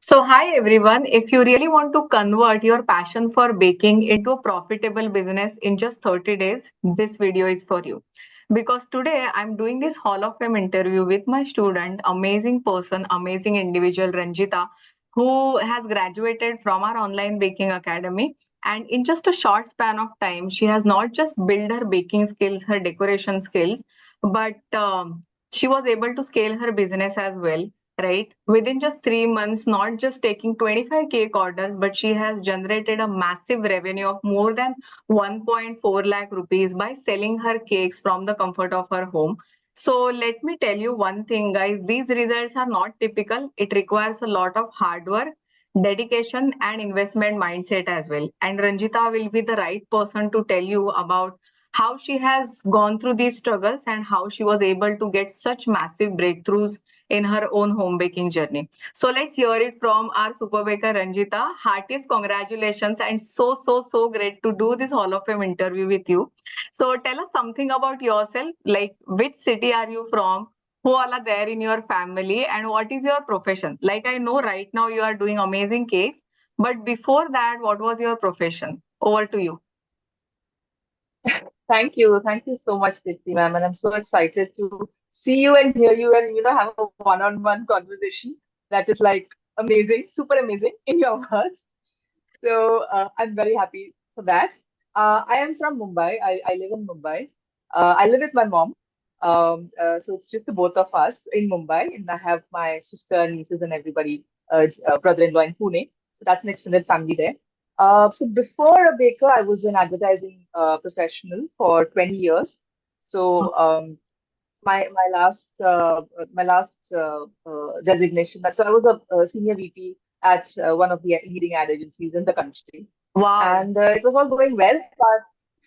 So, hi everyone. If you really want to convert your passion for baking into a profitable business in just 30 days, this video is for you. Because today I'm doing this Hall of Fame interview with my student, amazing person, amazing individual, Renjita, who has graduated from our online baking academy. And in just a short span of time, she has not just built her baking skills, her decoration skills, but she was able to scale her business as well, right? Within just 3 months, not just taking 25 cake orders, but she has generated a massive revenue of more than 1.4 lakh rupees by selling her cakes from the comfort of her home. So let me tell you one thing, guys. These results are not typical. It requires a lot of hard work, dedication, and investment mindset as well. And Ranjita will be the right person to tell you about how she has gone through these struggles and how she was able to get such massive breakthroughs in her own home baking journey. So let's hear it from our super baker Ranjita. Heartiest congratulations and so great to do this Hall of Fame interview with you. So tell us something about yourself, like which city are you from? Who all are there in your family and what is your profession? Like I know right now you are doing amazing cakes, but before that, what was your profession? Over to you. Thank you. Thank you so much, Dipti, ma'am. And I'm so excited to see you and hear you and, have a one-on-one conversation that is like amazing, super amazing in your words. So I'm very happy for that. I am from Mumbai. I live in Mumbai. I live with my mom. So it's just the both of us in Mumbai. And I have my sister, nieces, and everybody, brother-in-law in Pune. So that's an extended family there. So before a baker, I was an advertising professional for 20 years. So my last designation. So I was a senior VP at one of the leading ad agencies in the country, Wow. and it was all going well.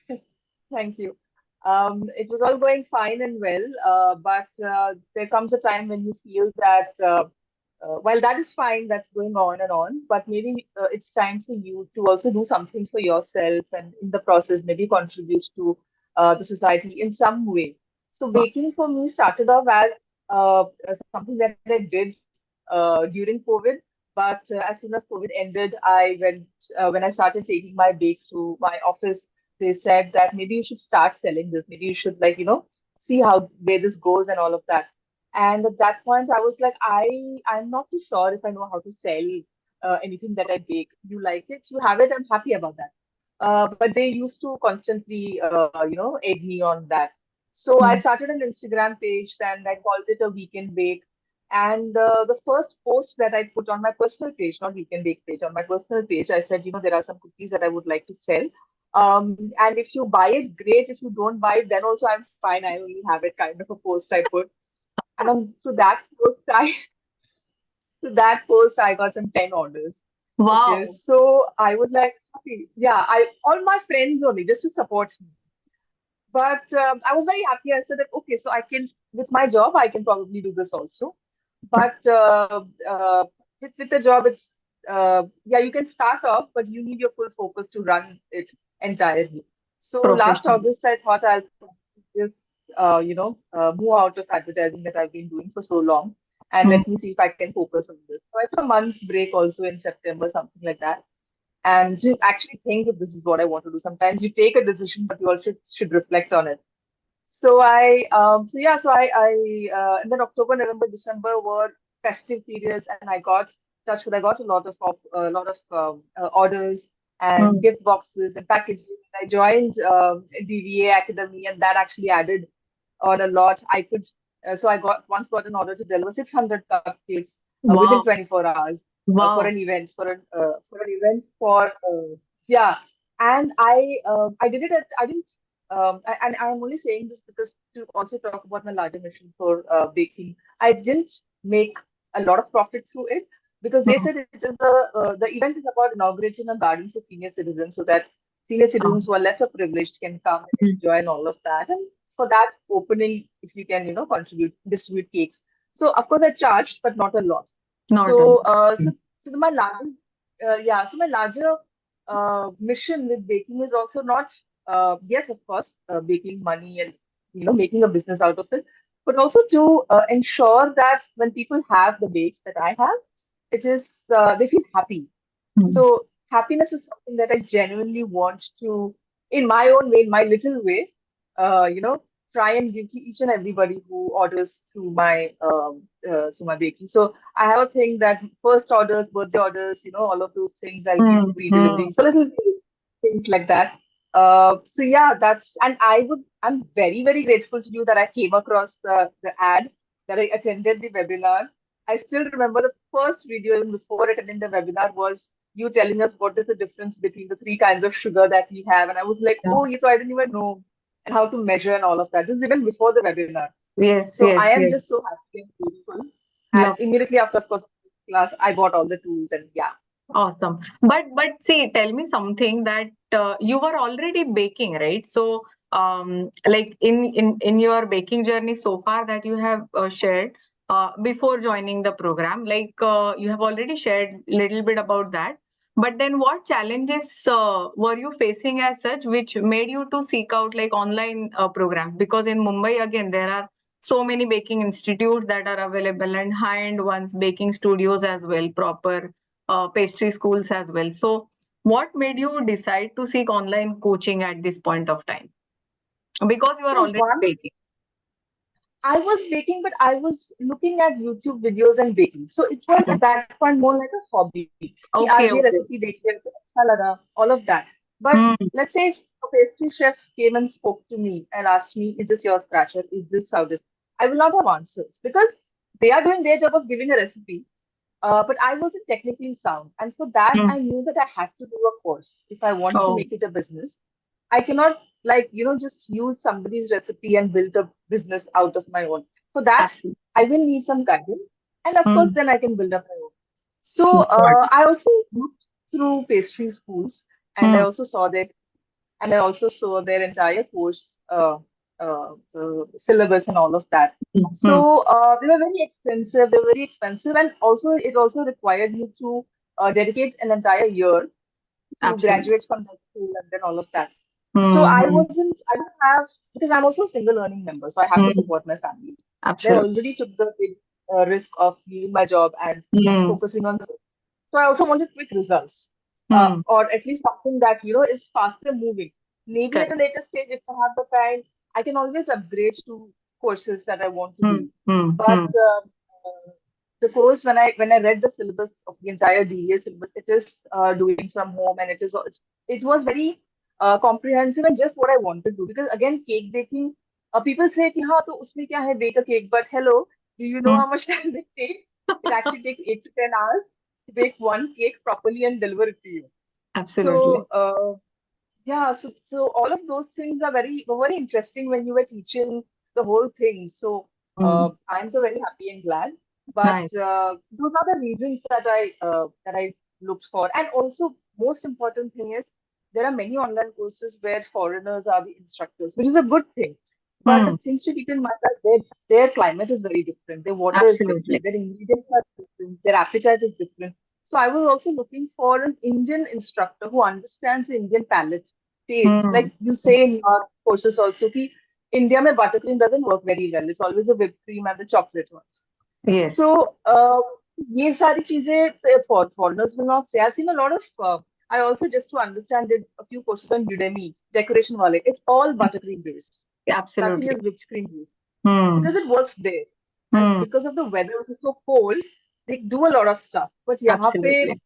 But thank you. It was all going fine and well, but there comes a time when you feel that while that is fine, that's going on and on, but maybe it's time for you to also do something for yourself and in the process maybe contribute to the society in some way. So baking for me started off as something that I did during COVID, but as soon as COVID ended, I went when I started taking my bakes to my office. They said that maybe you should start selling this. Maybe you should see how where this goes and all of that. And at that point, I was like, I'm not too sure if I know how to sell anything that I bake. You like it, you have it. I'm happy about that. But they used to constantly, egg me on that. So I Mm. started an Instagram page, and I called it a weekend bake. And the first post that I put on my personal page, not weekend bake page, on my personal page, I said, there are some cookies that I would like to sell. And if you buy it, great. If you don't buy it, then also I'm fine. I only have it kind of a post I put. And to that post, I got some 10 orders. Okay, Wow. so I was like, happy. Yeah, I all my friends only just to support me. But I was very happy. I said that okay, so I can with my job, I can probably do this also. But with the job, it's yeah, you can start off, but you need your full focus to run it entirely. So last Professional. August, I thought I'll just move out of advertising that I've been doing for so long, and Mm. let me see if I can focus on this. So I took a month's break also in September, something like that, and to actually think if this is what I want to do. Sometimes you take a decision, but you also should reflect on it. So and then October, November, December were festive periods, and I got touch with. I got a lot of orders and Mm. gift boxes and packaging. I joined DVA Academy, and that actually added on a lot. I got an order to deliver 600 cupcakes within Wow. 24 hours for Wow. an event for yeah, and I did it at I didn't and I'm only saying this because to also talk about my larger mission for baking. I didn't make a lot of profit through it because they Mm. said the event is about inaugurating a garden for senior citizens so that senior citizens Um, who are lesser privileged can come and mm. enjoy and all of that. And for that opening, if you can, distribute cakes. So of course I charged, but not a lot. Not a So lot. Mm. so my larger mission with baking is also not yes, of course, making money and making a business out of it, but also to ensure that when people have the bakes that I have, it is they feel happy. Hmm. So happiness is something that I genuinely want to, in my own way, in my little way, you know, try and give to each and everybody who orders through my bakery. So I have a thing that first orders, birthday orders, you know, all of those things I'll give Hmm. free Hmm. delivery. So little things like that. So yeah, and I'm very, very grateful to you that I came across the ad, that I attended the webinar. I still remember the first video even before attending the webinar was you telling us what is the difference between the three kinds of sugar that we have. And I was like, Yeah. oh, so I didn't even know and how to measure and all of that. This is even before the webinar. Yes, So yes, I am yes. just so happy and grateful. And Love. immediately after, of course, class, I bought all the tools and yeah. Awesome. But see, tell me something that you were already baking, right? So like in your baking journey so far that you have shared before joining the program, like you have already shared little bit about that. But then what challenges were you facing as such which made you to seek out like online programs? Because in Mumbai again there are so many baking institutes that are available and high-end ones, baking studios as well, proper pastry schools as well. So, what made you decide to seek online coaching at this point of time? Because you are So already one baking. I was baking, but I was looking at YouTube videos and baking. So it was at that point more like a hobby. कि आज ये Okay, recipe okay. देख लिया तो अच्छा लगा, all of that. But Hmm, let's say if a pastry chef came and spoke to me and asked me, is this your scratcher? Is this how this? I will not have answers because they are doing their job of giving a recipe. But I wasn't technically sound. And for that, hmm. I knew that I had to do a course if I wanted to Oh, make it a business. I cannot just use somebody's recipe and build a business out of my own. For that, absolutely. I will need some guidance. And of course, Hmm. then I can build up my own. So Got it. I also looked through pastry schools and I Hmm, also saw that and I also saw their entire course the syllabus and all of that. hmm, hmm. So they were very expensive. They were very expensive, and also it also required me to dedicate an entire year to Absolutely. graduate from that school and then all of that. So Hmm, hmm, I don't have, because I'm also a single earning member, so I have to hmm. support my family. They Absolutely. already took the big risk of leaving my job and Hmm, focusing on. So I also wanted quick results, hmm. or at least something that is faster moving. Maybe at Correct. a later stage, if I have the time, I can always upgrade to courses that I want to Hmm, do. hmm, But hmm. the course, when I read the syllabus of the entire DEA syllabus, it is doing from home, and it was very comprehensive and just what I wanted to do. Because again, cake baking, people say कि हाँ तो उसमें क्या है bake a cake, but hello, do you know Hmm. how much time it takes? It actually takes 8 to 10 hours to bake one cake properly and deliver it to you. Absolutely. So yeah, so all of those things are were very interesting when you were teaching the whole thing. So Hmm. I'm so very happy and glad. But Nice. those are the reasons that I looked for. And also, most important thing is there are many online courses where foreigners are the instructors, which is a good thing. But the Hmm. things to keep in mind are their climate is very different. Their water is Absolutely. different. Their ingredients are different. Their appetite is different. So I was also looking for an Indian instructor who understands the Indian palate taste. Hmm. Like you say in your courses also, कि India mein buttercream doesn't work very well. It's always a whipped cream and the chocolate ones. Yes. So ये सारी चीजें for foreigners will not say. I've seen a lot of. I also just to understand did a few courses on Udemy, decoration wale. It's all buttercream based. Nothing Absolutely. is whipped cream based Hmm. because it works there. And Hmm. because of the weather, which is so cold, they do a lot of stuff. But यहाँ पे Absolutely.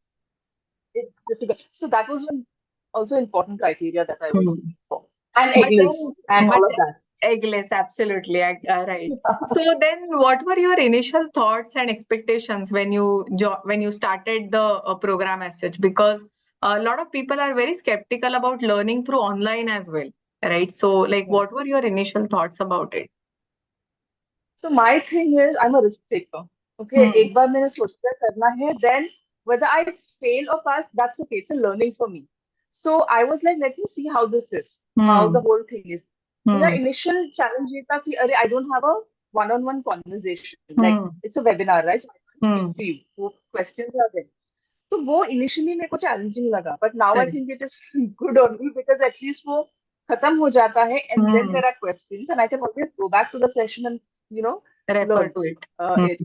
it's difficult. So that was one also important criteria that I was Hmm. looking for. And But then, eggless and but all of that. eggless, absolutely, right. So then, what were your initial thoughts and expectations when when you started the program as such? Because a lot of people are very skeptical about learning through online as well, right? So, like, Hmm. what were your initial thoughts about it? So my thing is, I'm a risk taker. Okay, Hmm. एक बार मैंने सोचा करना है, then whether I fail or pass, that's okay. It's a learning for me. So I was like, let me see how this is, how the Hmm. whole thing is. मेरा Hmm. initial challenge ये था कि अरे I don't have a one-on-one conversation. Like Hmm. it's a webinar, right? So I can't speak Hmm. to you. वो questions are there. तो वो initially मेरे को चैलेंजिंग लगा but now I Correct. Think it is good only because at least वो खत्म हो जाता है and then Hmm. There are questions and I can always go back to the session and you know Refer learn to it. Hmm. it.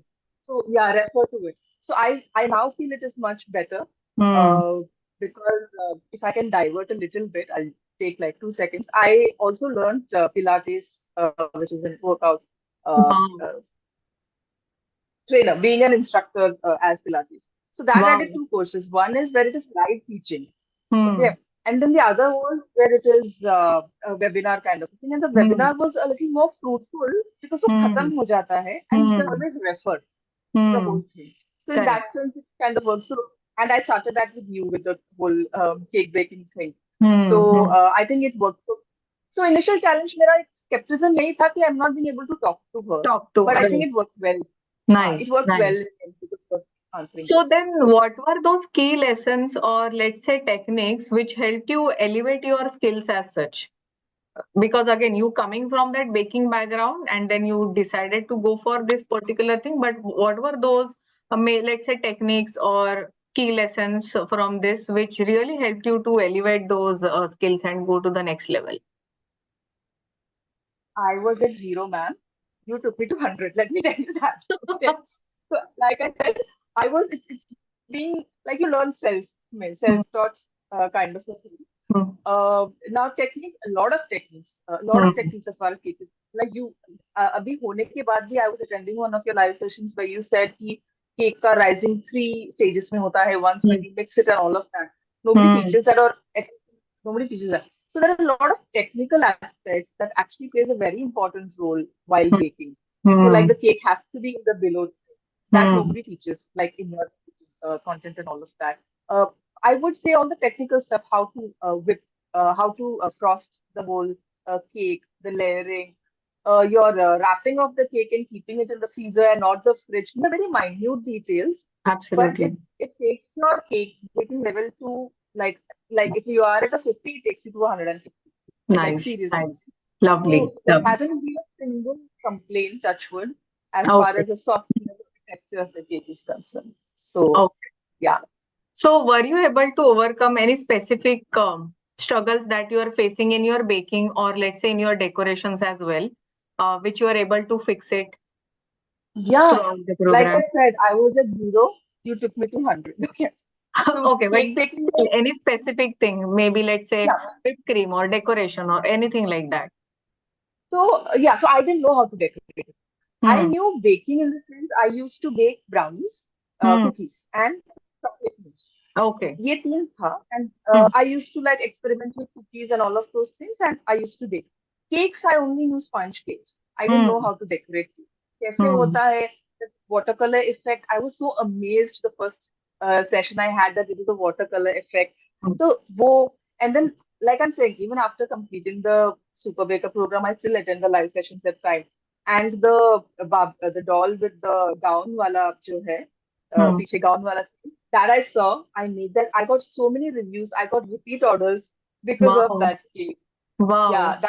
So yeah, refer to it. So I now feel it is much better, Hmm. uh, because if I can divert a little bit, I'll take like 2 seconds. I also learned Pilates, which is a workout uh, uh, Wow. trainer, being an instructor as Pilates. So that I did Wow. two courses. One is where it is live teaching, Hmm. okay, and then the other was where it is a webinar kind of thing. And the Hmm. webinar was a little more fruitful because वो Hmm. खत्म हो जाता है and you can Hmm. always refer to the Hmm. whole thing. So in Correct. that sense, it kind of works. So, and I started that with you with the whole cake baking thing. Hmm. So Hmm. I think it worked. So initial challenge मेरा skepticism नहीं था कि I'm not being able to talk to her, Talk to, but I think right. it worked well. It Nice, worked well nice. in terms of answering So this. then, what were those key lessons or let's say techniques which helped you elevate your skills as such? Because again, you coming from that baking background and then you decided to go for this particular thing. But what were those, let's say, techniques or key lessons from this which really helped you to elevate those skills and go to the next level? I was at zero, man. You took me to 100. Let me tell you that. Okay. So, like I said, it's being like you learn Hmm, self-taught kind of a thing. hmm, Now techniques, a lot of hmm, techniques as far as cake is like you. अभी होने के बाद भी I was attending one of your live sessions where you said कि cake का rising three stages में होता है. Once when hmm, you mix it and all of that, nobody hmm, teaches that, or at least nobody teaches that. So there are a lot of technical aspects that actually plays a very important role while baking. So like hmm, the cake has to be in the below that hmm, nobody teaches, like in your content and all of that. Uh, I would say all the technical stuff, how to frost the whole cake, the layering, your wrapping of the cake and keeping it in the freezer and not the fridge. The very minute details, but absolutely. it takes your cake baking level to like if you are at a 50, it takes you to 150. Like Nice, seriously. nice. Lovely, So there lovely. hasn't been a single complaint, touch wood, as far Okay, as the softness of the texture of the cake is concerned. So okay. yeah. So, were you able to overcome any specific struggles that you are facing in your baking or let's say in your decorations as well, which you are able to fix it Yeah, throughout the like I program? said, I was at zero. You took me to 100. Okay. So Okay, but cake baking still was, any specific thing, maybe let's say yeah. whipped cream or decoration or anything like that. So yeah, so I didn't know how to decorate it. I Hmm. knew baking in the sense I used to bake brownies, Hmm. cookies, and chocolate mousse. Okay. ये तीन था, and Hmm. I used to like experiment with cookies and all of those things, and I used to bake cakes. I only use sponge cakes. I didn't know Hmm. how to decorate cake. कैसे Hmm. होता है the watercolor effect? I was so amazed the first session I had that it is a watercolor effect. So wo, and then like I'm saying, even after completing the Super Baker program, I still attend the live sessions at time. And the doll with the gown वाला जो है Hmm. पीछे gown वाला that I saw, I made that. I got so many reviews. I got repeat orders because of Wow. that cake. Wow. Yeah,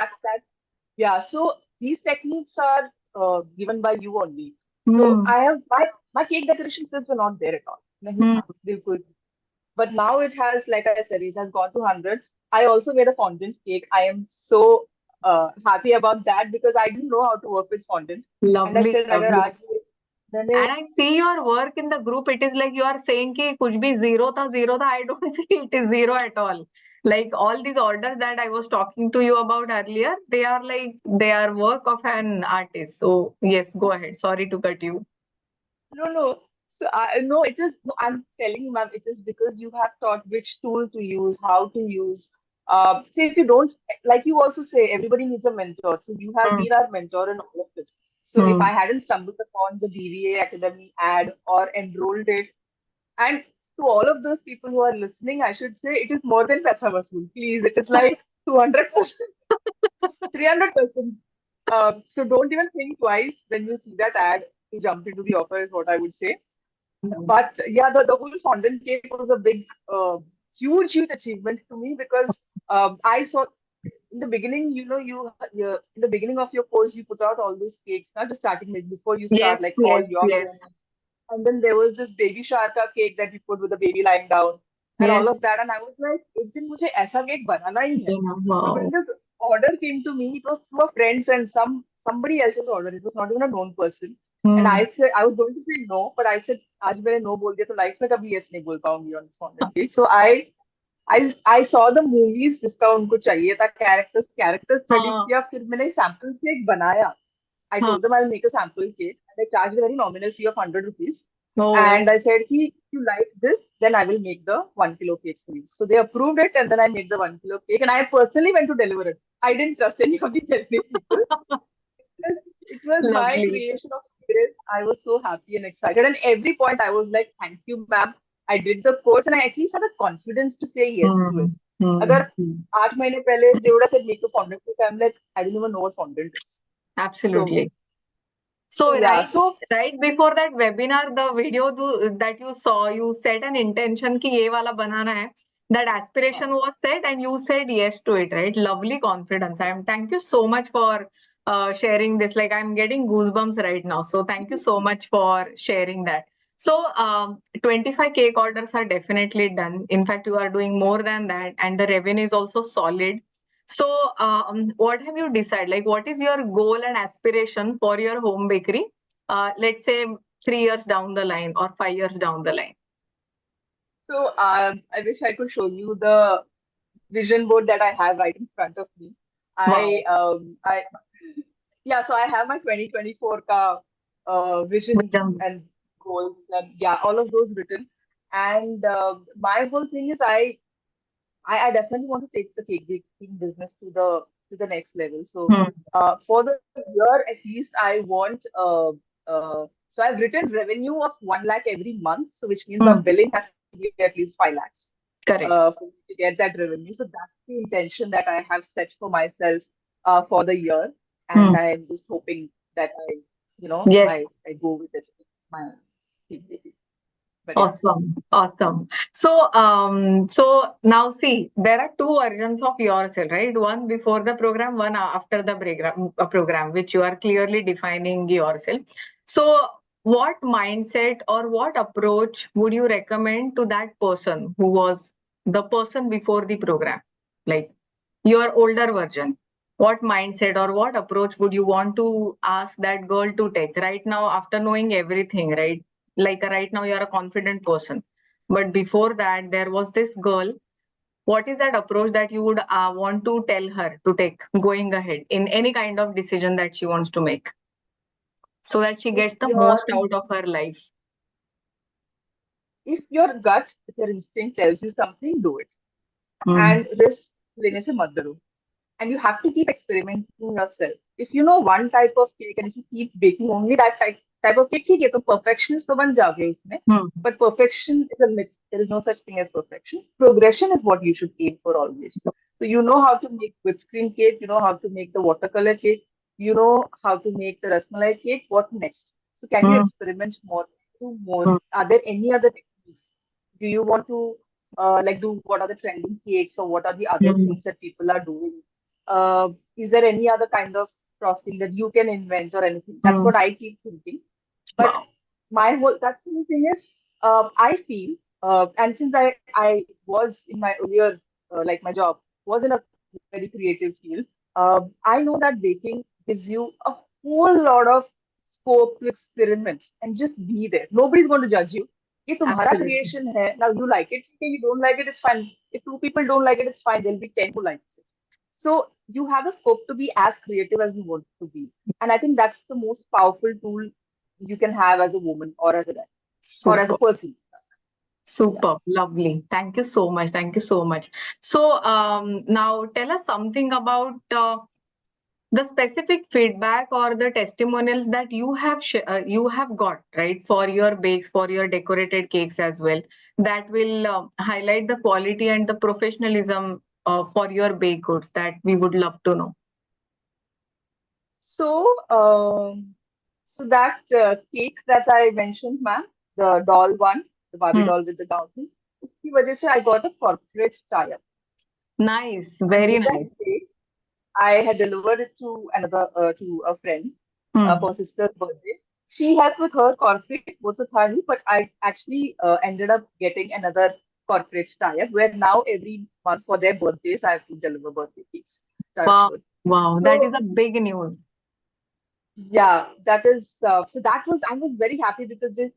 yeah. So these techniques are given by you only. So Hmm. I have my cake decoration skills were not there at all. नहीं Hmm. था, बिल्कुल. But now it has, like I said, it has gone to 100. I also made a fondant cake. I am so happy about that because I didn't know how to work with fondant. And I Lovely, said, अगर lovely. आज मैंने And I see your work in the group. It is like you are saying कि कुछ भी zero था. I don't see it is zero at all. Like all these orders that I was talking to you about earlier, they are like they are work of an artist. So yes, go ahead. Sorry to cut you. No, no. So I no, it is. No, I'm telling you, ma'am, it is because you have taught which tool to use, how to use. So if you don't, like you also say, everybody needs a mentor. So you have Hmm. been our mentor in all of it. So if I Hmm. hadn't stumbled upon the BVA Academy ad or enrolled it, and to all of those people who are listening, I should say it is more than Paisa Vasool. Please, it is like 200%, 300%. So don't even think twice when you see that ad to jump into the offer is what I would say. But yeah, the whole fondant cake was a big, huge achievement to me because I saw in the beginning, you in the beginning of your course, you put out all those cakes, not just starting like before you Yes, start, like all yes, your yes, own. And then there was this baby sharka cake that you put with the baby lying down and all of yes. that. And I was like, एक दिन मुझे ऐसा cake बनाना ही है. So when Wow. this order came to me, it was through a friend's and somebody else's order. It was not even a known person. And Hmm. I said I was going to say no, but I said आज मैंने no बोल दिया तो life में कभी yes नहीं बोल पाऊंगी on fondant cake. So I saw the movies जिसका उनको चाहिए था characters study हाँ, किया, फिर मैंने sample cake बनाया. I हाँ. told them I'll make a sample cake and I charged a very nominal fee of 100 rupees. Oh, And I said, if you like this, then I will make the 1 kilo cake for you. So they approved it and then I made the 1 kilo cake and I personally went to deliver it. I didn't trust any of the delivery people. It was my lovely. creation of spirit. I was so happy and excited. And every point I was like, thank you, ma'am. I did the course and I at least had the confidence to say yes to Hmm. it. Hmm. Agar Hmm. 8 months pehle they would have said make a fondant cake. I'm like, I don't even know what fondant is. So, Absolutely. so So yeah. right, So right before that webinar, the video that you saw, you set an intention कि ये वाला बनाना है. That aspiration was set, and you said yes to it, right? Lovely confidence. Thank you so much for sharing this. Like I'm getting goosebumps right now. So thank you so much for sharing that. So 25 cake orders are definitely done. In fact, you are doing more than that, and the revenue is also solid. So, what have you decided? Like, what is your goal and aspiration for your home bakery? Let's say 3 years down the line or 5 years down the line. I wish I could show you the vision board that I have right in front of me. I Wow. I Yeah, so I have my 2024 ka vision Vision. and goals and yeah, all of those written. And my whole thing is I definitely want to take the cake baking business to the next level. So Hmm. for the year at least I want so I've written revenue of 1 lakh every month, so which means my Hmm. billing has to be at least 5 lakhs Correct. for me to get that revenue. So that's the intention that I have set for myself for the year, Hmm. and I'm just hoping that Yes. I go with it. My cake baking. But yeah. Awesome. Awesome. So, so now see, there are two versions of yourself, right? One before the program, one after the program, which you are clearly defining yourself. So, what mindset or what approach would you recommend to that person who was the person before the program? Like your older version. What mindset or what approach would you want to ask that girl to take right now after knowing everything, right? Like right now you're a confident person, but before that there was this girl. What is that approach that you would want to tell her to take going ahead in any kind of decision that she wants to make, so that she If gets the your most out of her life? if your gut, if your instinct tells you something, do it. Hmm. And risk लेने से मत डरो. And you have to keep experimenting yourself. If you know one type of cake and if you keep baking only that type of cake, ठीक है तो perfectionist तो बन जाओगे उसमें. Hmm. But perfection is a myth. There is no such thing as perfection. Progression is what you should aim for always. So you know how to make whipped cream cake, you know how to make the watercolor cake, you know how to make the rasmalai cake. What next? So can you Hmm. experiment more? Do more? Hmm. Are there any other techniques? Do you want to like do what are the trending cakes or what are the other Hmm. things that people are doing? Is there any other kind of frosting that you can invent or anything? That's Hmm. what I keep thinking. But Wow. my whole that's the thing is, I feel, and since I was in my earlier like my job was in a very creative field, I know that baking gives you a whole lot of scope to experiment and just be there. Nobody's going to judge you. ये तुम्हारा Absolutely. creation है. Now you like it, okay, you don't like it, it's fine. If two people don't like it, it's fine. There'll be 10 who likes it. So you have a scope to be as creative as you want to be. And I think that's the most powerful tool you can have as a woman or as a guy or as a Super. person. Yeah. Super, lovely. Thank you so much. Thank you so much. So, now tell us something about the specific feedback or the testimonials that you have got, right, for your bakes, for your decorated cakes as well, that will highlight the quality and the professionalism for your baked goods, that we would love to know. So, so that cake that I mentioned, ma'am, the doll one, the Barbie Hmm. doll with the gown thing, उसकी वजह से I got a corporate tie-up. Nice, I very made that nice. cake. I had delivered it to a friend Hmm. for sister's birthday. She helped with her corporate, वो तो था ही, but I actually ended up getting another corporate tie-up where now every month for their birthdays I have to deliver birthday cakes. Touch Wow, wood. wow, that is So a big news. Yeah, that is so that was I was very happy because they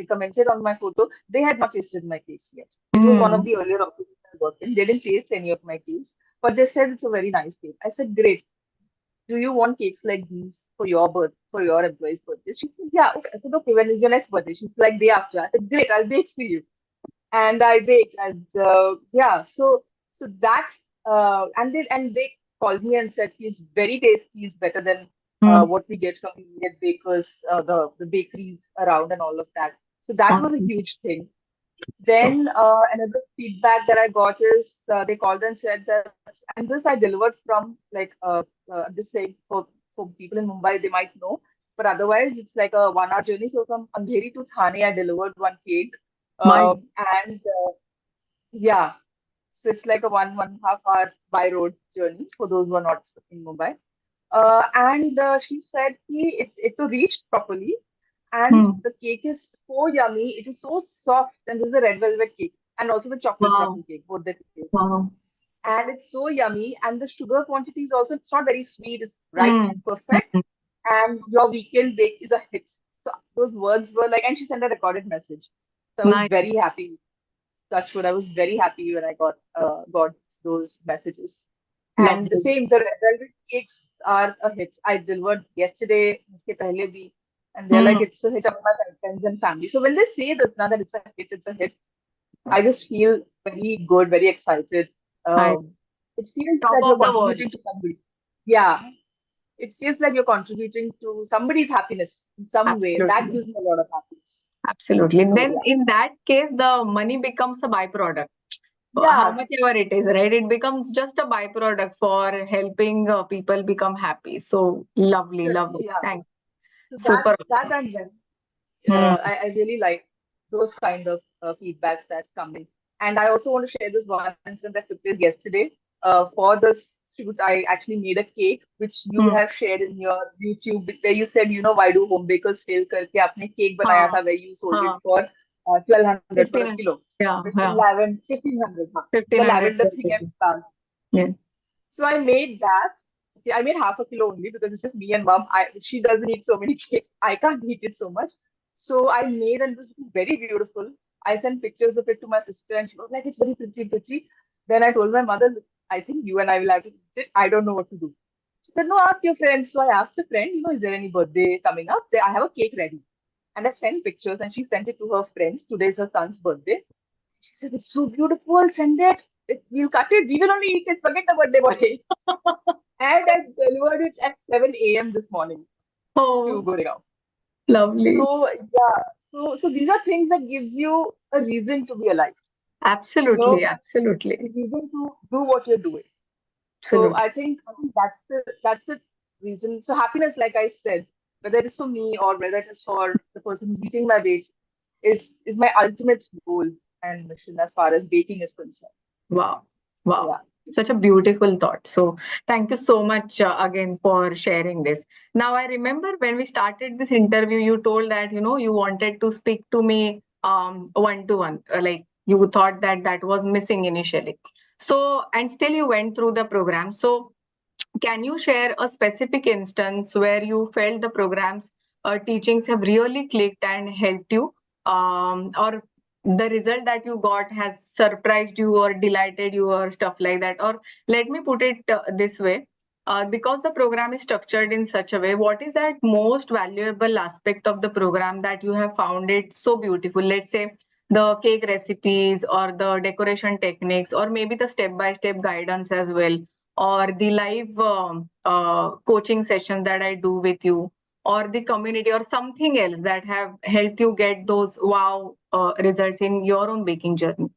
commented on my photo. They had not tasted my cakes yet. It was one of Hmm. the earlier offices I worked in. They didn't taste any of my cakes, but they said it's a very nice cake. I said, great. Do you want cakes like these for your employee's birthday? She said, yeah. Okay. I said, okay. When is your next birthday? She's like, day after. I said, great. I'll bake for you, and I baked, and yeah, so that and they called me and said it's very tasty, it's better than Hmm. what we get from the Indian bakers, the bakeries around and all of that. So that was a Awesome. huge thing. So Then another feedback that I got is they called and said that, and this I delivered from like I'm just saying for people in Mumbai they might know, but otherwise it's like a 1 hour journey. So from Andheri to Thane, I delivered one cake, my and yeah, so it's like a 1.5 hour by road journey for those who are not in Mumbai. And she said it to reach properly, and hmm. the cake is so yummy. It is so soft, and this is a red velvet cake, and also the chocolate Wow. truffle cake, both the cake. Wow. And it's so yummy, and the sugar quantity is also it's not very sweet. It's right, Hmm. perfect, Hmm. and your weekend bake is a hit. So those words were like, and she sent a recorded message. So I was Nice. very happy. Touch wood, I was very happy when I got those messages. And the Lovely. same, the red velvet cakes are a hit. I delivered yesterday, uske pehle bhi, and they're like Hmm. it's a hit among my friends and family. So when they say this now that it's a hit, I just feel very good, very excited. I It feels top that you're of the world. contributing to somebody. Yeah, it feels like you're contributing to somebody's happiness in some way. That Absolutely. gives me a lot of happiness. Absolutely. So Then yeah, in that case, the money becomes a byproduct. How yeah, much ever it is, right? It becomes just a byproduct for helping people become happy. So lovely, correct. lovely. Yeah. Thanks. So Super that awesome. and then Hmm. I really like those kind of feedbacks that come in. And I also want to share this one incident that took place yesterday. For this shoot, I actually made a cake, which you Hmm. have shared in your YouTube, where you said, why do home bakers fail? Karke आपने cake बनाया हाँ, था, where you sold it हाँ, for 1,200 for a 15, kilo. yeah, With yeah, 1,500, हाँ. The 1500 lavender per thing kg. and plants. Yeah. So I made that. Okay, I made half a kilo only because it's just me and mom. She doesn't eat so many cakes. I can't eat it so much. So I made and it was very beautiful. I sent pictures of it to my sister and she was like, it's very pretty, pretty. Then I told my mother, "Look, I think you and I will have to eat it. I don't know what to do." She said, no, ask your friends. So I asked a friend, is there any birthday coming up? I have a cake ready. And I sent pictures and she sent it to her friends. Today's her son's birthday. She said, it's so beautiful. Send it. We'll cut it. We will only eat it. Forget the birthday boy. And I delivered it at 7 a.m. this morning to Oh, Goregaon. lovely. So yeah, so these are things that gives you a reason to be alive. You Absolutely, know, a absolutely, reason to do what you're doing. So absolutely. I think that's the reason. So happiness, like I said, whether it is for me or whether it is for the person who's eating my bakes, is my ultimate goal and mission as far as baking is concerned. Wow. So Wow. yeah. Such a beautiful thought. So, thank you so much again for sharing this. Now, I remember when we started this interview, you told that, you wanted to speak to me one to one. Like you thought that that was missing initially. So, and still you went through the program. So, can you share a specific instance where you felt the program's teachings have really clicked and helped you, or the result that you got has surprised you or delighted you, or stuff like that? Or let me put it this way. Because the program is structured in such a way, what is that most valuable aspect of the program that you have found it so beautiful? Let's say the cake recipes, or the decoration techniques, or maybe the step by step guidance as well, or the live coaching sessions that I do with you, or the community, or something else that have helped you get those wow results in your own baking journey.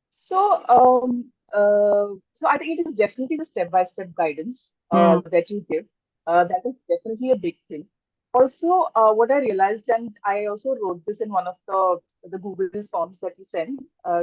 So I think it is definitely the step-by-step guidance Hmm. that you give. That is definitely a big thing. Also, what I realized, and I also wrote this in one of the Google Forms that we send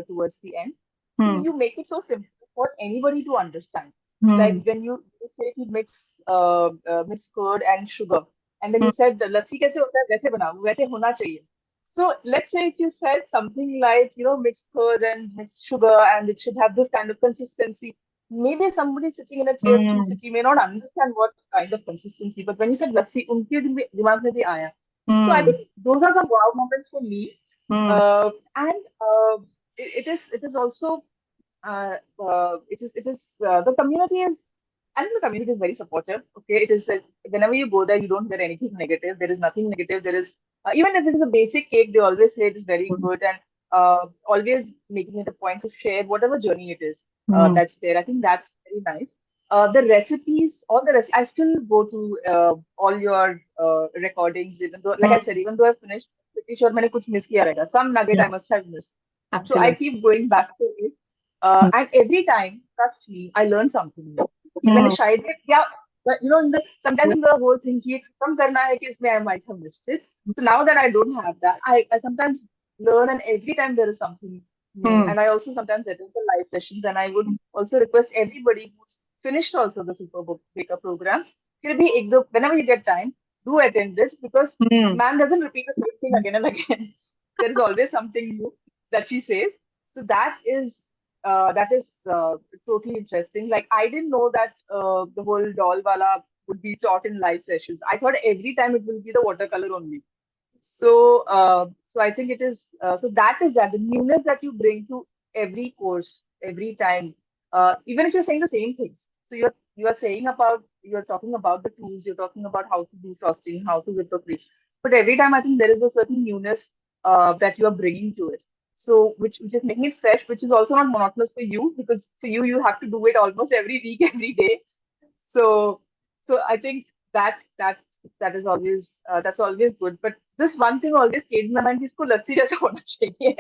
towards the end. Hmm. You make it so simple for anybody to understand. Like Hmm. when you say you mix curd and sugar, and then Hmm. you said lassi कैसे होता है वैसे बनाओ वैसे होना चाहिए. So let's say if you said something like, mixed curd and mixed sugar, and it should have this kind of consistency. maybe somebody sitting in a tier three Hmm. city may not understand what kind of consistency, but when you said lassi, unke dimag mein bhi aaya. So I Hmm. think those are some wow moments for me. Hmm. And it is also the community is, I think the community is very supportive. Okay, it is whenever you go there, you don't get anything negative. There is nothing negative. There is even if it is a basic cake, they always say it is very good, and always making it a point to share whatever journey it is Hmm. that's there. I think that's very nice. The recipes, all the I still go to all your recordings, even though, like I Hmm. said, even though I finished, pretty sure मैंने कुछ miss किया रहेगा. Some nugget Yeah, I must have missed. So I absolutely. keep going back to it. Hmm. And every time, trust me, I learn something new. कि मैंने Hmm. शायद या but, sometimes in the whole thing कि खत्म करना है कि इसमें I might have missed it. So now that I don't have that, I sometimes learn, and every time there is something new. Hmm. And I also sometimes attend the live sessions, and I would also request everybody who's finished also the Super Book Baker program, whenever you get time, do attend it, because Hmm. ma'am doesn't repeat the same thing again and again. There is always something new that she says. So that is totally interesting. Like I didn't know that the whole doll wala would be taught in live sessions. I thought every time it will be the watercolor only. So I think it is. So that is that the newness that you bring to every course, every time. Even if you're saying the same things. So you're talking about the tools, you're talking about how to do frosting, how to whip a cream. But every time I think there is a certain newness that you are bringing to it. So which is making it fresh, which is also not monotonous for you, because for you have to do it almost every week, every day. So so I think that is always that's always good. But this one thing always stayed in my mind: इसको लस्सी जैसा होना चाहिए.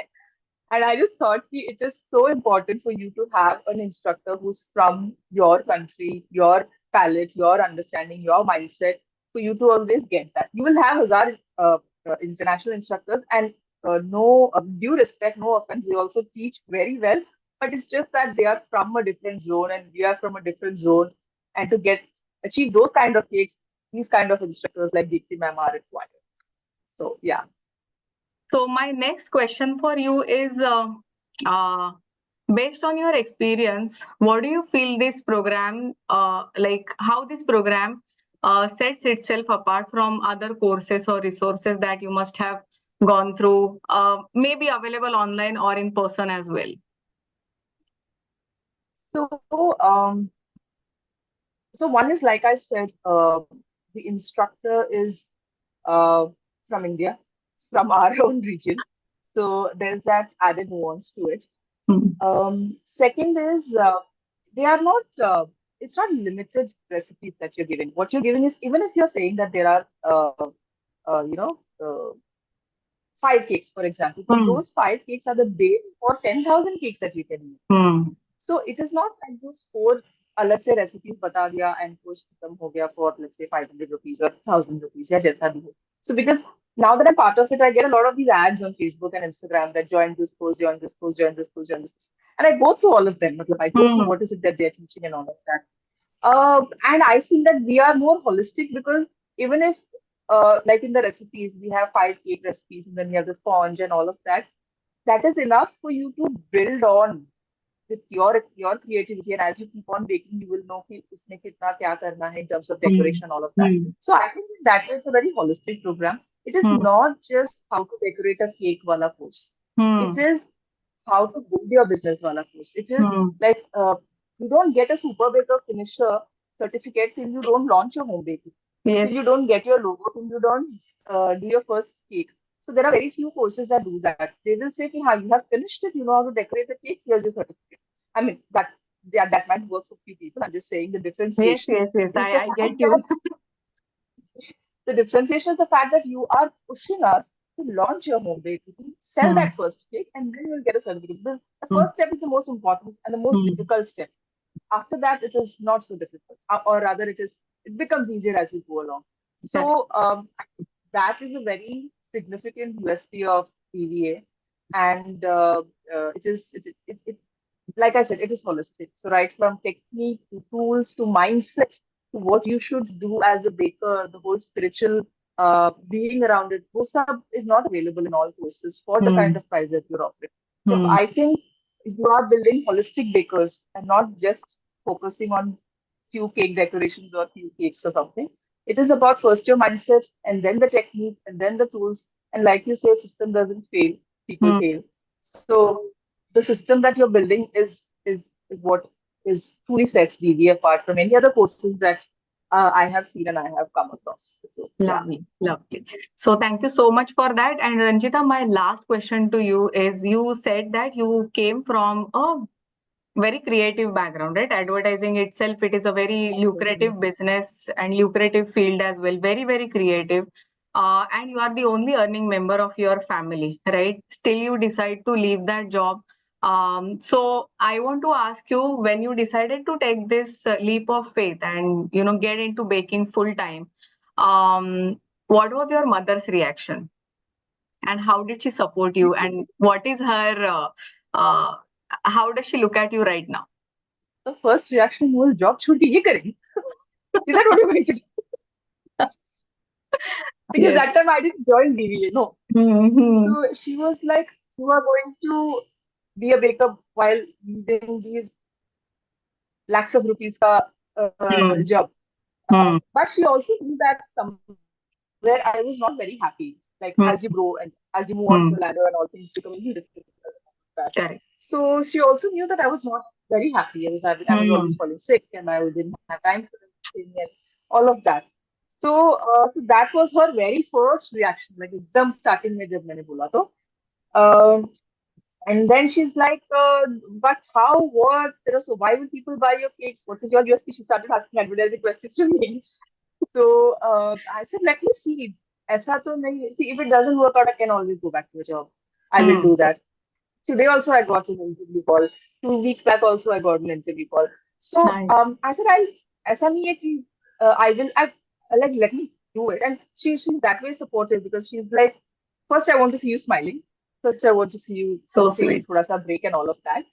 And I just thought ki it is so important for you to have an instructor who's from your country, your palate, your understanding, your mindset, for you to always get that. You will have hazar international instructors, and no due respect, no offense, they also teach very well. But it's just that they are from a different zone, and we are from a different zone. And to achieve those kind of cakes, these kind of instructors like Dipti ma'am are required. So yeah. So my next question for you is, uh, based on your experience, what do you feel this program, like how this program sets itself apart from other courses or resources that you must have gone through, maybe available online or in person as well? So so one is, like I said, the instructor is uh, from India, from our own region. So there's that added nuance to it. Hmm. Second is they are not. It's not limited recipes that you're giving. What you're giving is, even if you're saying that there are, uh, you know, uh, 5 cakes, for example, but Hmm. those 5 cakes are the base for 10,000 cakes that you can make. Hmm. So it is not like those four अलग से recipes बता दिया and course खत्म हो गया for, let's say, 500 rupees or 1,000 rupees या जैसा भी हो. So because now that I'm part of it, I get a lot of these ads on Facebook and Instagram that join this course, join this course, join this course, join this course. And I go through all of them. मतलब, I go through Hmm. what is it that they're teaching and all of that. And I feel that we are more holistic, because even if, like in the recipes, we have 5 cake recipes, and then you have the sponge and all of that, that is enough for you to build on with your creativity. And as you keep on baking, you will know कि उसमें कितना क्या करना है in terms of Hmm. decoration, all of that. Hmm. So I think that it's a very holistic program. It is Hmm. not just how to decorate a cake wala course. It Hmm. is how to build your business wala course. It is Hmm. like you don't get a super baker finisher certificate till you don't launch your home bakery, till Yes. you don't get your logo, till you don't do your first cake. So there are very few courses that do that. They will say, "Ki, हाँ, you have finished it, you know how to decorate the cake, here's your certificate." I mean, that might work for few people. I'm just saying the Yes. differentiation Yes. Yes. is the I get fact you. that you are pushing us to launch your home bakery, sell Hmm. that first cake, and then you'll get a certificate. Because the Hmm. first step is the most important and the most Hmm. difficult step. After that, it is not so difficult, or rather, it becomes easier as you go along. Correct. So that is a very significant USP of EVA, and it like I said, it is holistic. So right from technique to tools to mindset to what you should do as a baker, the whole spiritual being around it, those is not available in all courses for the kind Hmm. of price that you're offering. So Hmm. I think you are building holistic bakers and not just focusing on few cake decorations or few cakes or something. It is about first your mindset and then the technique and then the tools. And like you say, system doesn't fail, people Hmm. fail. So the system that you're building is what is truly sets DD apart from any other courses that I have seen and I have come across. So yeah. Lovely, lovely. So thank you so much for that. And Ranjita, my last question to you is, you said that you came from a very creative background, right? Advertising itself, it is a very lucrative business and lucrative field as well. Very, very creative. And you are the only earning member of your family, right? Still, you decide to leave that job. So I want to ask you, when you decided to take this leap of faith and get into baking full time, what was your mother's reaction, and how did she support you, and what is her how does she look at you right now? The first reaction was job छोड़ के ये करेंगे. Is that what you're going to do? Because Yes. that time I didn't join DVA, no. Hmm. So she was like, you are going to be a baker while leaving these lakhs of rupees ka Hmm. job. Hmm. But she also knew that somewhere I was not very happy. Like as you grow and as you move on to the ladder Hmm. and all things become a little different that. Correct. So she also knew that I was not very happy. I was always Hmm. falling sick and I didn't have time for anything and all of that. So that was her very first reaction. Like एकदम starting में जब मैंने बोला तो. Um, and then she's like, but how, what? So why will people buy your cakes? What is your USP? She started asking advertising questions to me. So I said, let me see. ऐसा तो नहीं. See, if it doesn't work out, I can always go back to a job. I will Hmm. do that. Today also I got an interview call. 2 weeks back also I got an interview call. So Nice. I said, ऐसा नहीं है कि I like let me do it. And she's that way supportive because she's like, first I want to see you smiling. First I want to see you So taking sweet. thoda sa break and all of that.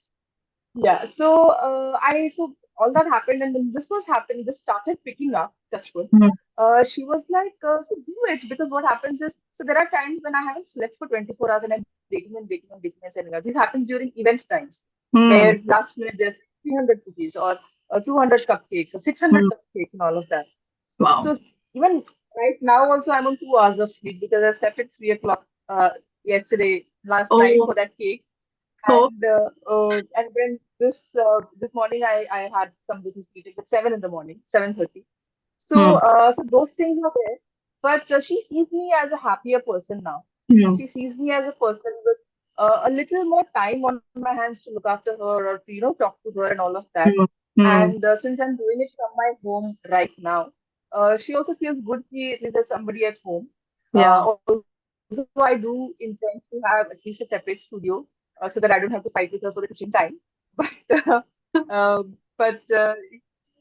Yeah. So so all that happened, and then this was happening. This started picking up. Touchwood. Hmm. She was like, so do it because what happens is, so there are times when I haven't slept for 24 hours and I'm baking and sending out. This happens during event times Hmm. where last minute there's 300 cookies or 200 cupcakes or 600 Hmm. cupcakes and all of that. Wow. So even right now also I'm on 2 hours of sleep because I slept at 3 o'clock yesterday, last night Oh. for that cake. Oh. And then this morning I had some business meetings at 7 in the morning, 7:30. Hmm. So those things are there, but she sees me as a happier person now. Hmm. She sees me as a person with a little more time on my hands to look after her or to talk to her and all of that. Hmm. Hmm. And since I'm doing it from my home right now, she also feels good कि at least there's somebody at home. Yeah. Although I do intend to have at least a separate studio so that I don't have to fight with her for the kitchen time. But but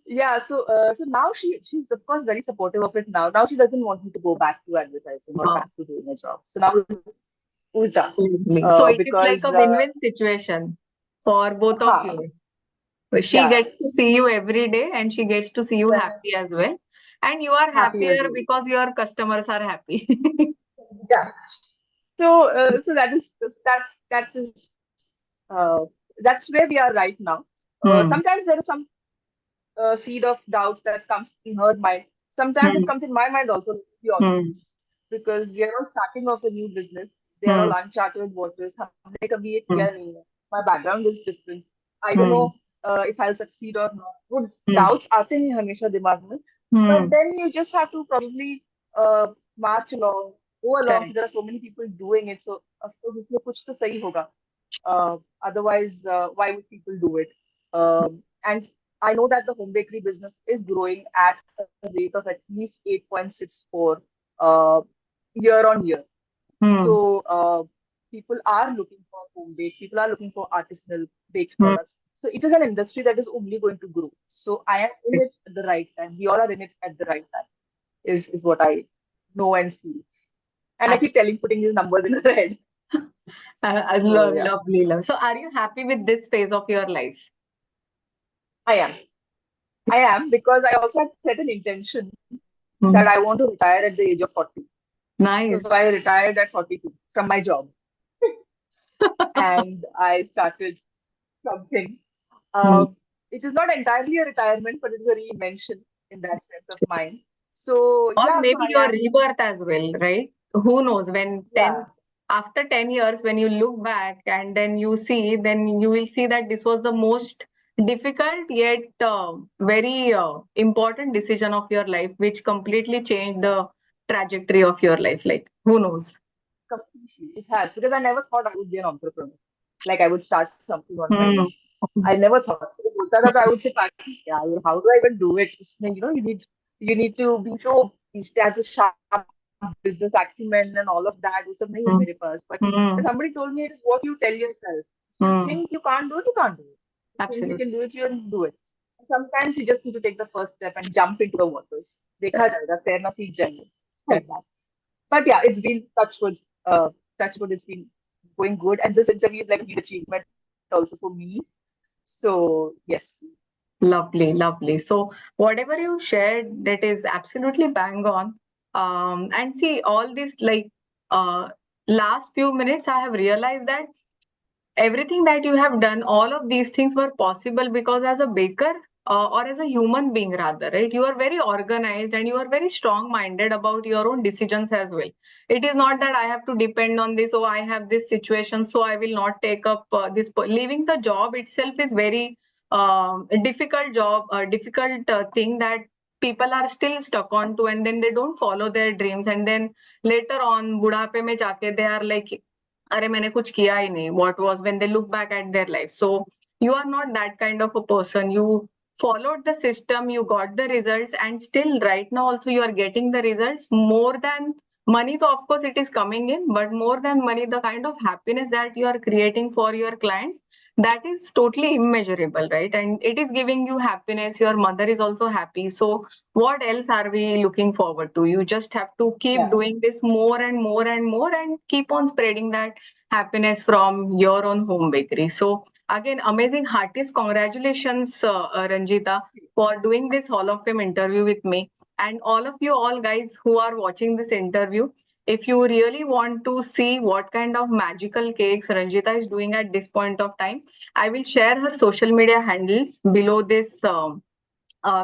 yeah, so now she's of course very supportive of it now. Now she doesn't want me to go back to advertising or Wow. back to doing a job. So now it's ulta Lovely. So it is like because a win-win situation for both of ha you. She yeah, gets to see you every day and she gets to see you yeah, happy as well. And you are happy as happier well. because your customers are happy. Yeah. So uh, that's where we are right now. Hmm. Sometimes there is some seed of doubts that comes in her mind. Sometimes it Hmm. comes in my mind also, to be honest, Hmm. because we are all starting off a new business. They are Hmm. all uncharted waters. हमने कभी ये किया Hmm. नहीं है. My background is different. I don't know Hmm. if I'll succeed or not. Good Hmm. doubts आते हैं हमेशा दिमाग में. But Hmm. then you just have to probably march along, go along. Correct. There are so many people doing it, so of course इसमें कुछ तो सही होगा. Otherwise, why would people do it? And I know that the home bakery business is growing at a rate of at least 8.64 uh, year on year. Hmm. So people are looking for home baked, people are looking for artisanal baked Hmm. products. So it is an industry that is only going to grow. So I am in it at the right time. We all are in it at the right time, is what I know and feel. And I keep Absolutely. telling, putting these numbers in her head. I So love, yeah, lovely, love. So, are you happy with this phase of your life? I am. I am because I also had set an intention that Hmm. I want to retire at the age of 40. So Nice. I retired at 42 from my job and I started something. Hmm. Um, it is not entirely a retirement, but it's a reinvention in that sense of mind. So Or yeah, so maybe I your am, rebirth as well, right? Who knows, when yeah, 10 after 10 years, when you look back and then you see, then you will see that this was the most difficult yet very important decision of your life, which completely changed the trajectory of your life. Like, who knows? completely. It has, because I never thought I would be an entrepreneur. Like I would start something on my Hmm. own. I never thought. I would say, "Paki, yeah, how do I even do it? You need to be so, you have to sharp business acumen and all of that. वो सब नहीं है मेरे पास. But when somebody Hmm. told me it is what you tell yourself. If you think Hmm. you can't do it, you can't do it. If you think you Absolutely. can do it, you can do it. Sometimes you just need to take the first step and jump into the waters. देखा जाएगा, तैरना सीख जाएंगे. Like that. But yeah, it's been touch wood. Touch wood, it's been going good, and this interview is like a huge achievement also for me. So yes, Lovely, lovely. So whatever you shared, that is absolutely bang on. And see, all this like uh, last few minutes, I have realized that everything that you have done, all of these things were possible because as a baker or as a human being, rather, right? You are very organized and you are very strong minded about your own decisions as well. It is not that I have to depend on this, or I have this situation, so I will not take up this. Leaving the job itself is very a difficult job, a difficult thing that people are still stuck on to, and then they don't follow their dreams. And then later on, budhape mein jaake, they are like, अरे मैंने कुछ किया ही नहीं, what was, when they look back at their life. So you are not that kind of a person. You followed the system, you got the results, and still right now also you are getting the results. More than money, so of course it is coming in, but more than money, the kind of happiness that you are creating for your clients, that is totally immeasurable, right? And it is giving you happiness, your mother is also happy. So what else are we looking forward to? You just have to keep yeah, doing this more and more and more, and keep on spreading that happiness from your own home bakery. So again, amazing, heartiest congratulations, Ranjita, for doing this Hall of Fame interview with me. And all of you, all guys who are watching this interview, if you really want to see what kind of magical cakes Ranjita is doing at this point of time, I will share her social media handles below this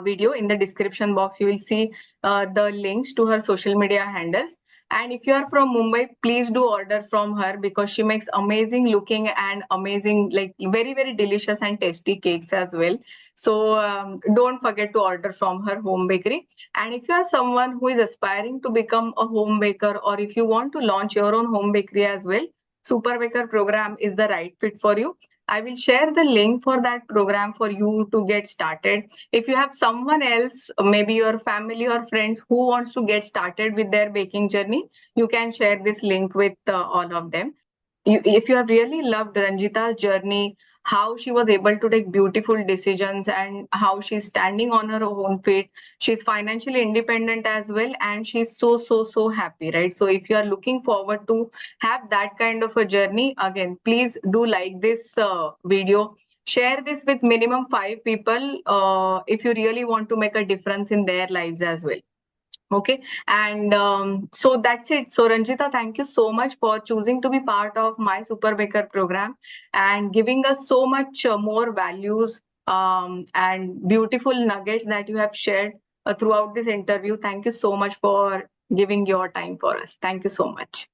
video. In the description box, you will see the links to her social media handles. And if you are from Mumbai, please do order from her, because she makes amazing looking and amazing, like very, very delicious and tasty cakes as well. So don't forget to order from her home bakery. And if you are someone who is aspiring to become a home baker, or if you want to launch your own home bakery as well, Super Baker program is the right fit for you. I will share the link for that program for you to get started. If you have someone else, maybe your family or friends, who wants to get started with their baking journey, you can share this link with all of them. If you have really loved Ranjita's journey, how she was able to take beautiful decisions and how she's standing on her own feet, she's financially independent as well, and she's so, so, so happy, right? So if you are looking forward to have that kind of a journey, again, please do like this video. Share this with minimum 5 people if you really want to make a difference in their lives as well. Okay. And so that's it. So, Ranjita, thank you so much for choosing to be part of my Super Baker program and giving us so much more values and beautiful nuggets that you have shared throughout this interview. Thank you so much for giving your time for us. Thank you so much.